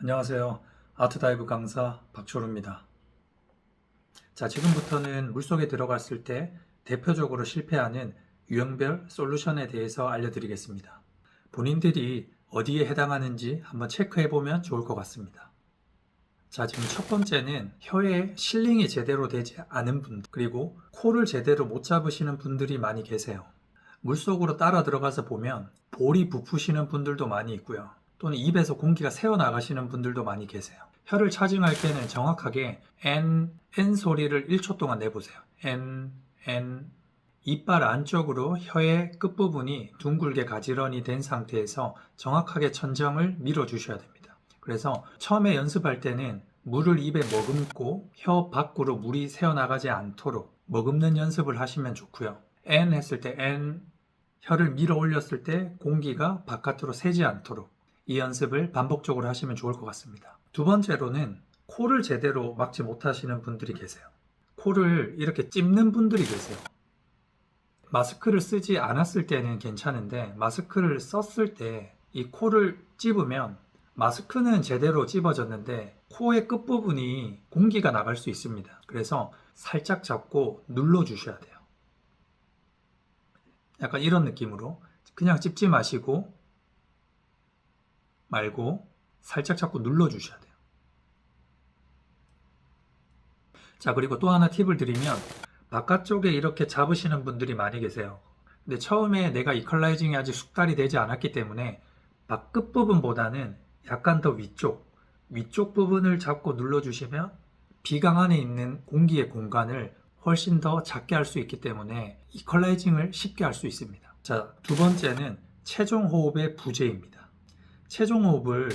안녕하세요. 아트다이브 강사 박초루입니다. 자, 지금부터는 물속에 들어갔을 때 대표적으로 실패하는 유형별 솔루션에 대해서 알려드리겠습니다. 본인들이 어디에 해당하는지 한번 체크해보면 좋을 것 같습니다. 자, 지금 첫 번째는 혀에 실링이 제대로 되지 않은 분들, 그리고 코를 제대로 못 잡으시는 분들이 많이 계세요. 물속으로 따라 들어가서 보면 볼이 부푸시는 분들도 많이 있고요. 또는 입에서 공기가 새어나가시는 분들도 많이 계세요. 혀를 차징할 때는 정확하게 N 소리를 1초 동안 내보세요. N. 이빨 안쪽으로 혀의 끝부분이 둥글게 가지런히 된 상태에서 정확하게 천정을 밀어주셔야 됩니다. 그래서 처음에 연습할 때는 물을 입에 머금고 혀 밖으로 물이 새어나가지 않도록 머금는 연습을 하시면 좋고요. N 했을 때 N, 혀를 밀어 올렸을 때 공기가 바깥으로 새지 않도록 이 연습을 반복적으로 하시면 좋을 것 같습니다. 두 번째로는 코를 제대로 막지 못하시는 분들이 계세요. 코를 이렇게 찝는 분들이 계세요. 마스크를 쓰지 않았을 때는 괜찮은데 마스크를 썼을 때 이 코를 찝으면 마스크는 제대로 찝어졌는데 코의 끝부분이 공기가 나갈 수 있습니다. 그래서 살짝 잡고 눌러주셔야 돼요. 약간 이런 느낌으로 그냥 찝지 마시고 말고 살짝 잡고 눌러주셔야 돼요. 자, 그리고 또 하나 팁을 드리면 바깥쪽에 이렇게 잡으시는 분들이 많이 계세요. 근데 처음에 내가 이퀄라이징이 아직 숙달이 되지 않았기 때문에 끝부분보다는 약간 더 위쪽 부분을 잡고 눌러주시면 비강 안에 있는 공기의 공간을 훨씬 더 작게 할 수 있기 때문에 이퀄라이징을 쉽게 할 수 있습니다. 자, 두 번째는 최종 호흡의 부재입니다. 최종 호흡을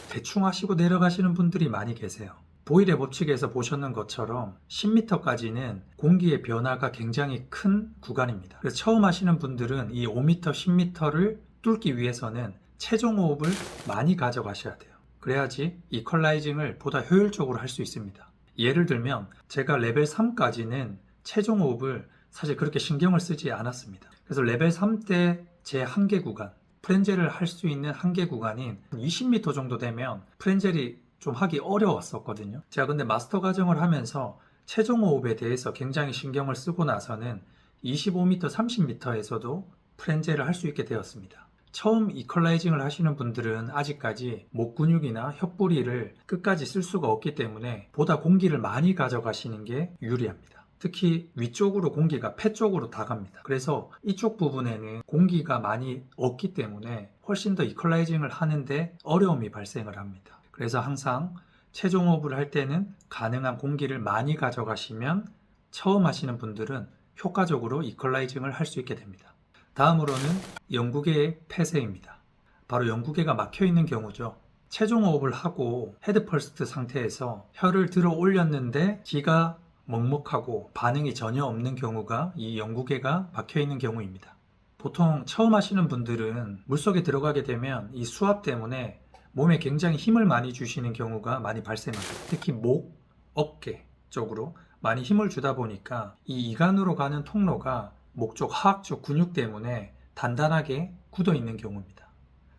대충 하시고 내려가시는 분들이 많이 계세요. 보일의 법칙에서 보셨는 것처럼 10m까지는 공기의 변화가 굉장히 큰 구간입니다. 그래서 처음 하시는 분들은 이 5m, 10m를 뚫기 위해서는 최종 호흡을 많이 가져가셔야 돼요. 그래야지 이퀄라이징을 보다 효율적으로 할 수 있습니다. 예를 들면 제가 레벨 3까지는 최종 호흡을 사실 그렇게 신경을 쓰지 않았습니다. 그래서 레벨 3 때 제 한계 구간, 프렌젤을 할 수 있는 한계 구간인 20m 정도 되면 프렌젤이 좀 하기 어려웠었거든요. 제가 근데 마스터 과정을 하면서 최종 호흡에 대해서 굉장히 신경을 쓰고 나서는 25m, 30m에서도 프렌젤을 할 수 있게 되었습니다. 처음 이퀄라이징을 하시는 분들은 아직까지 목 근육이나 혓부리를 끝까지 쓸 수가 없기 때문에 보다 공기를 많이 가져가시는 게 유리합니다. 특히 위쪽으로 공기가 폐 쪽으로 다 갑니다. 그래서 이쪽 부분에는 공기가 많이 없기 때문에 훨씬 더 이퀄라이징을 하는데 어려움이 발생을 합니다. 그래서 항상 최종 호흡을 할 때는 가능한 공기를 많이 가져가시면 처음 하시는 분들은 효과적으로 이퀄라이징을 할 수 있게 됩니다. 다음으로는 영구개의 폐쇄입니다. 바로 영구개가 막혀 있는 경우죠. 최종 호흡을 하고 헤드 퍼스트 상태에서 혀를 들어 올렸는데 기가 먹먹하고 반응이 전혀 없는 경우가 이 영구개가 막혀 있는 경우입니다. 보통 처음 하시는 분들은 물속에 들어가게 되면 이 수압 때문에 몸에 굉장히 힘을 많이 주시는 경우가 많이 발생합니다. 특히 목, 어깨 쪽으로 많이 힘을 주다 보니까 이 이간으로 가는 통로가 목 쪽, 하악 쪽 근육 때문에 단단하게 굳어 있는 경우입니다.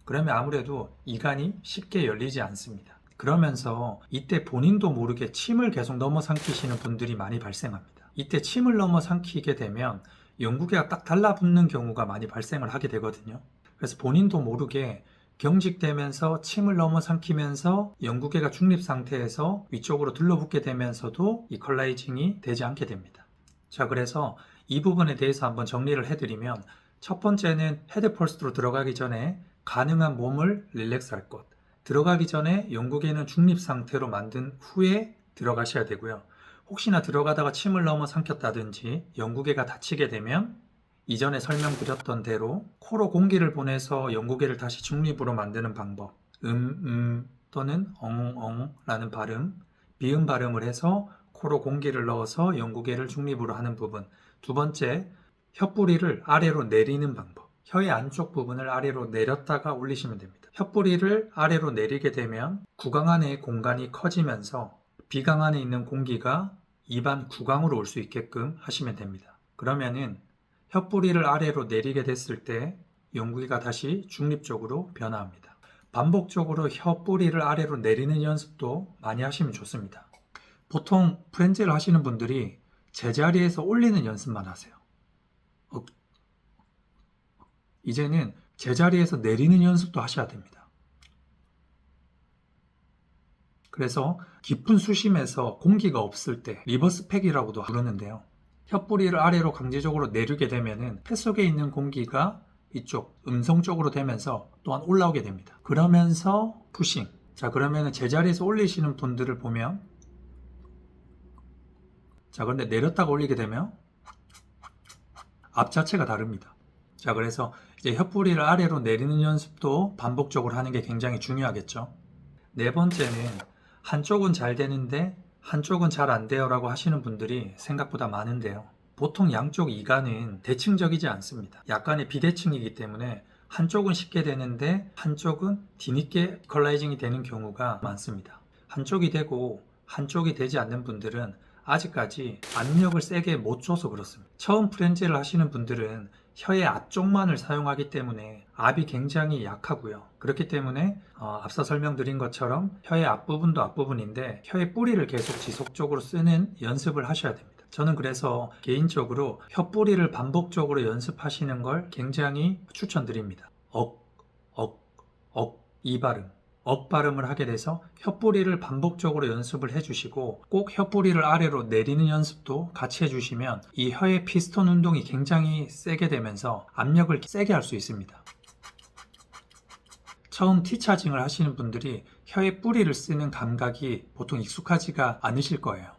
그러면 아무래도 이간이 쉽게 열리지 않습니다. 그러면서 이때 본인도 모르게 침을 계속 넘어 삼키시는 분들이 많이 발생합니다. 이때 침을 넘어 삼키게 되면 영구개가 딱 달라붙는 경우가 많이 발생을 하게 되거든요. 그래서 본인도 모르게 경직되면서 침을 넘어 삼키면서 영구개가 중립 상태에서 위쪽으로 들러붙게 되면서도 이퀄라이징이 되지 않게 됩니다. 자, 그래서 이 부분에 대해서 한번 정리를 해드리면 첫 번째는 헤드 퍼스트로 들어가기 전에 가능한 몸을 릴렉스 할 것, 들어가기 전에 영구개는 중립 상태로 만든 후에 들어가셔야 되고요. 혹시나 들어가다가 침을 넘어 삼켰다든지 영구개가 다치게 되면 이전에 설명드렸던 대로 코로 공기를 보내서 영구개를 다시 중립으로 만드는 방법, 또는 엉라는 발음, 비음 발음을 해서 코로 공기를 넣어서 영구개를 중립으로 하는 부분. 두 번째, 혓부리를 아래로 내리는 방법. 혀의 안쪽 부분을 아래로 내렸다가 올리시면 됩니다. 혓부리를 아래로 내리게 되면 구강 안의 공간이 커지면서 비강 안에 있는 공기가 입안 구강으로 올 수 있게끔 하시면 됩니다. 그러면은 혓부리를 아래로 내리게 됐을 때 영구개가 다시 중립적으로 변화합니다. 반복적으로 혀 뿌리를 아래로 내리는 연습도 많이 하시면 좋습니다. 보통 프렌즈를 하시는 분들이 제자리에서 올리는 연습만 하세요. 이제는 제자리에서 내리는 연습도 하셔야 됩니다. 그래서 깊은 수심에서 공기가 없을 때 리버스 팩이라고도 부르는데요. 혀뿌리를 아래로 강제적으로 내리게 되면은 폐 속에 있는 공기가 이쪽 음성 쪽으로 되면서 또한 올라오게 됩니다. 그러면서 푸싱. 자, 그러면 제자리에서 올리시는 분들을 보면, 자, 그런데 내렸다가 올리게 되면 앞 자체가 다릅니다. 자, 그래서 이제 혀뿌리를 아래로 내리는 연습도 반복적으로 하는 게 굉장히 중요하겠죠. 네 번째는 한쪽은 잘 되는데 한쪽은 잘 안 돼요 라고 하시는 분들이 생각보다 많은데요. 보통 양쪽 이간은 대칭적이지 않습니다. 약간의 비대칭이기 때문에 한쪽은 쉽게 되는데 한쪽은 뒤늦게 이퀄라이징이 되는 경우가 많습니다. 한쪽이 되고 한쪽이 되지 않는 분들은 아직까지 압력을 세게 못 줘서 그렇습니다. 처음 프렌즈를 하시는 분들은 혀의 앞쪽만을 사용하기 때문에 압이 굉장히 약하고요. 그렇기 때문에 앞서 설명드린 것처럼 혀의 앞부분도 앞부분인데 혀의 뿌리를 계속 지속적으로 쓰는 연습을 하셔야 됩니다. 저는 그래서 개인적으로 혀 뿌리를 반복적으로 연습하시는 걸 굉장히 추천드립니다. 이 발음. 발음을 하게 돼서 혀뿌리를 반복적으로 연습을 해주시고 꼭 혀뿌리를 아래로 내리는 연습도 같이 해주시면 이 혀의 피스톤 운동이 굉장히 세게 되면서 압력을 세게 할 수 있습니다. 처음 T차징을 하시는 분들이 혀의 뿌리를 쓰는 감각이 보통 익숙하지가 않으실 거예요.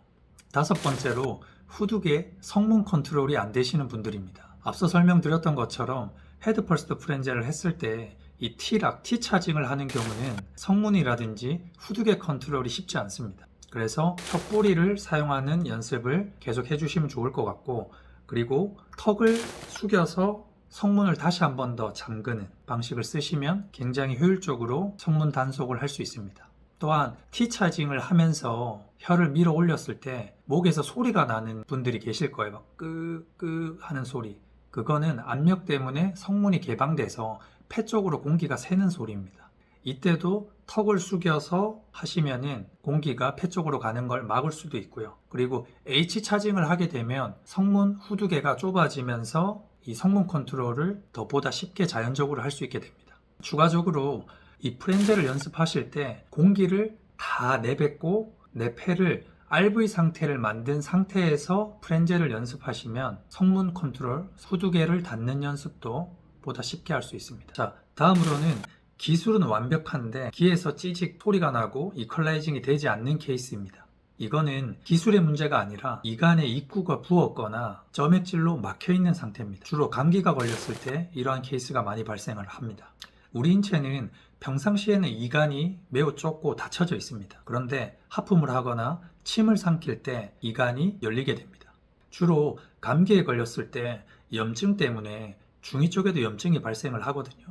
다섯 번째로 후두개 성문 컨트롤이 안 되시는 분들입니다. 앞서 설명드렸던 것처럼 헤드 퍼스트 프렌즈를 했을 때 이 T차징을 하는 경우는 성문이라든지 후두개 컨트롤이 쉽지 않습니다. 그래서 혀뿌리를 사용하는 연습을 계속 해주시면 좋을 것 같고, 그리고 턱을 숙여서 성문을 다시 한 번 더 잠그는 방식을 쓰시면 굉장히 효율적으로 성문 단속을 할 수 있습니다. 또한 T차징을 하면서 혀를 밀어 올렸을 때 목에서 소리가 나는 분들이 계실 거예요. 막 끄 하는 소리. 그거는 압력 때문에 성문이 개방돼서 폐 쪽으로 공기가 새는 소리입니다. 이때도 턱을 숙여서 하시면은 공기가 폐 쪽으로 가는 걸 막을 수도 있고요. 그리고 H차징을 하게 되면 성문 후두개가 좁아지면서 이 성문 컨트롤을 더 보다 쉽게 자연적으로 할 수 있게 됩니다. 추가적으로 이 프렌즈를 연습하실 때 공기를 다 내뱉고 내 폐를 RV 상태를 만든 상태에서 프렌즈를 연습하시면 성문 컨트롤, 후두개를 닫는 연습도 보다 쉽게 할 수 있습니다. 자, 다음으로는 기술은 완벽한데 귀에서 찌직 소리가 나고 이퀄라이징이 되지 않는 케이스입니다. 이거는 기술의 문제가 아니라 이간에 입구가 부었거나 점액질로 막혀있는 상태입니다. 주로 감기가 걸렸을 때 이러한 케이스가 많이 발생을 합니다. 우리 인체는 평상시에는 이간이 매우 좁고 닫혀져 있습니다. 그런데 하품을 하거나 침을 삼킬 때 이간이 열리게 됩니다. 주로 감기에 걸렸을 때 염증 때문에 중위 쪽에도 염증이 발생을 하거든요.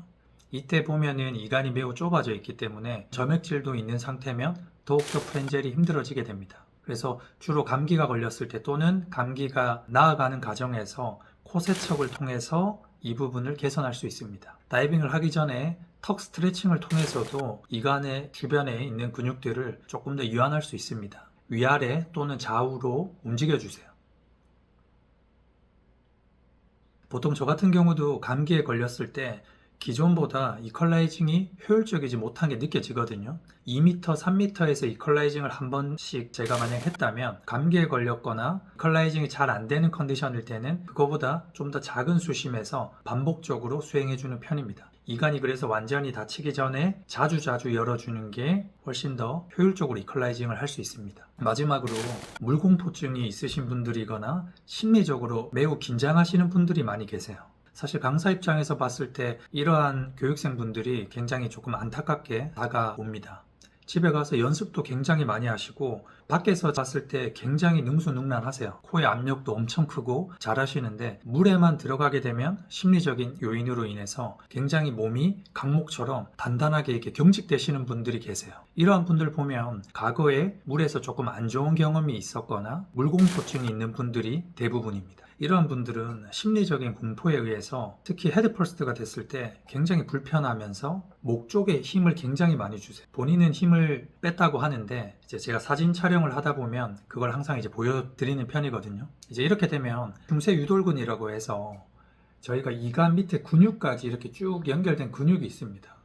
이때 보면은 이간이 매우 좁아져 있기 때문에 점액질도 있는 상태면 더욱더 프렌젤이 힘들어지게 됩니다. 그래서 주로 감기가 걸렸을 때 또는 감기가 나아가는 과정에서 코 세척을 통해서 이 부분을 개선할 수 있습니다. 다이빙을 하기 전에 턱 스트레칭을 통해서도 이간의 주변에 있는 근육들을 조금 더 이완할 수 있습니다. 위아래 또는 좌우로 움직여주세요. 보통 저 같은 경우도 감기에 걸렸을 때 기존보다 이퀄라이징이 효율적이지 못한 게 느껴지거든요. 2m, 3m에서 이퀄라이징을 한 번씩 제가 만약 했다면 감기에 걸렸거나 이퀄라이징이 잘 안 되는 컨디션일 때는 그거보다 좀 더 작은 수심에서 반복적으로 수행해주는 편입니다. 이간이 그래서 완전히 닫히기 전에 자주 열어주는 게 훨씬 더 효율적으로 이퀄라이징을 할 수 있습니다. 마지막으로 물공포증이 있으신 분들이거나 심리적으로 매우 긴장하시는 분들이 많이 계세요. 사실 강사 입장에서 봤을 때 이러한 교육생분들이 굉장히 조금 안타깝게 다가옵니다. 집에 가서 연습도 굉장히 많이 하시고 밖에서 봤을 때 굉장히 능수능란하세요. 코의 압력도 엄청 크고 잘하시는데 물에만 들어가게 되면 심리적인 요인으로 인해서 굉장히 몸이 강목처럼 단단하게 이렇게 경직되시는 분들이 계세요. 이러한 분들 보면 과거에 물에서 조금 안 좋은 경험이 있었거나 물공포증이 있는 분들이 대부분입니다. 이러한 분들은 심리적인 공포에 의해서 특히 헤드 퍼스트가 됐을 때 굉장히 불편하면서 목 쪽에 힘을 굉장히 많이 주세요. 본인은 힘을 뺐다고 하는데 이제 제가 사진 촬영을 하다 보면 그걸 항상 이제 보여드리는 편이거든요. 이제 이렇게 되면 중세 유돌근이라고 해서 저희가 이관 밑에 근육까지 이렇게 쭉 연결된 근육이 있습니다.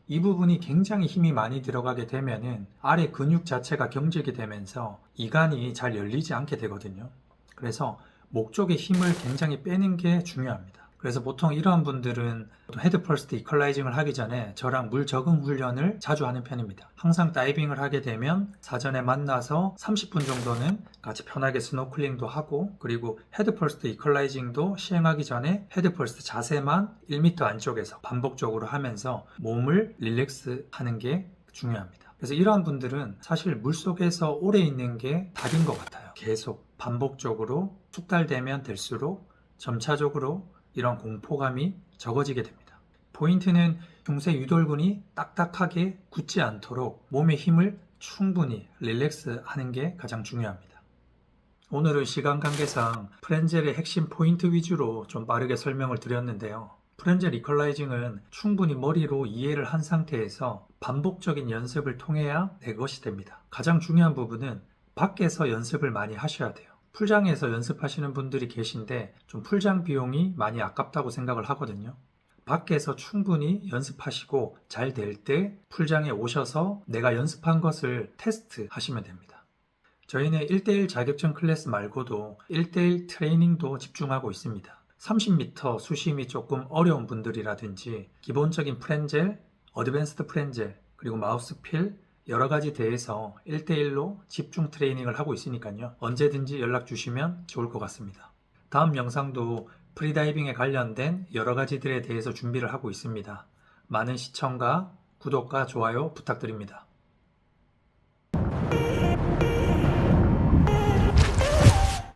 이 부분이 굉장히 힘이 많이 들어가게 되면은 아래 근육 자체가 경직이 되면서 이관이 잘 열리지 않게 되거든요. 그래서 목 쪽에 힘을 굉장히 빼는 게 중요합니다. 그래서 보통 이러한 분들은 헤드 퍼스트 이퀄라이징을 하기 전에 저랑 물 적응 훈련을 자주 하는 편입니다. 항상 다이빙을 하게 되면 사전에 만나서 30분 정도는 같이 편하게 스노클링도 하고, 그리고 헤드 퍼스트 이퀄라이징도 시행하기 전에 헤드 퍼스트 자세만 1m 안쪽에서 반복적으로 하면서 몸을 릴렉스 하는 게 중요합니다. 그래서 이러한 분들은 사실 물속에서 오래 있는 게 답인 것 같아요. 계속 반복적으로 숙달되면 될수록 점차적으로 이런 공포감이 적어지게 됩니다. 포인트는 중세 유돌근이 딱딱하게 굳지 않도록 몸의 힘을 충분히 릴렉스 하는 게 가장 중요합니다. 오늘은 시간 관계상 프렌젤의 핵심 포인트 위주로 좀 빠르게 설명을 드렸는데요. 프렌젤 이퀄라이징은 충분히 머리로 이해를 한 상태에서 반복적인 연습을 통해야 내 것이 됩니다. 가장 중요한 부분은 밖에서 연습을 많이 하셔야 돼요. 풀장에서 연습하시는 분들이 계신데 좀 풀장 비용이 많이 아깝다고 생각을 하거든요. 밖에서 충분히 연습하시고 잘 될 때 풀장에 오셔서 내가 연습한 것을 테스트 하시면 됩니다. 저희는 1대1 자격증 클래스 말고도 1대1 트레이닝도 집중하고 있습니다. 30m 수심이 조금 어려운 분들이라든지 기본적인 프렌젤, 어드밴스드 프렌젤, 그리고 마우스필 여러 가지 대해서 1대1로 집중 트레이닝을 하고 있으니까요. 언제든지 연락 주시면 좋을 것 같습니다. 다음 영상도 프리다이빙에 관련된 여러 가지들에 대해서 준비를 하고 있습니다. 많은 시청과 구독과 좋아요 부탁드립니다.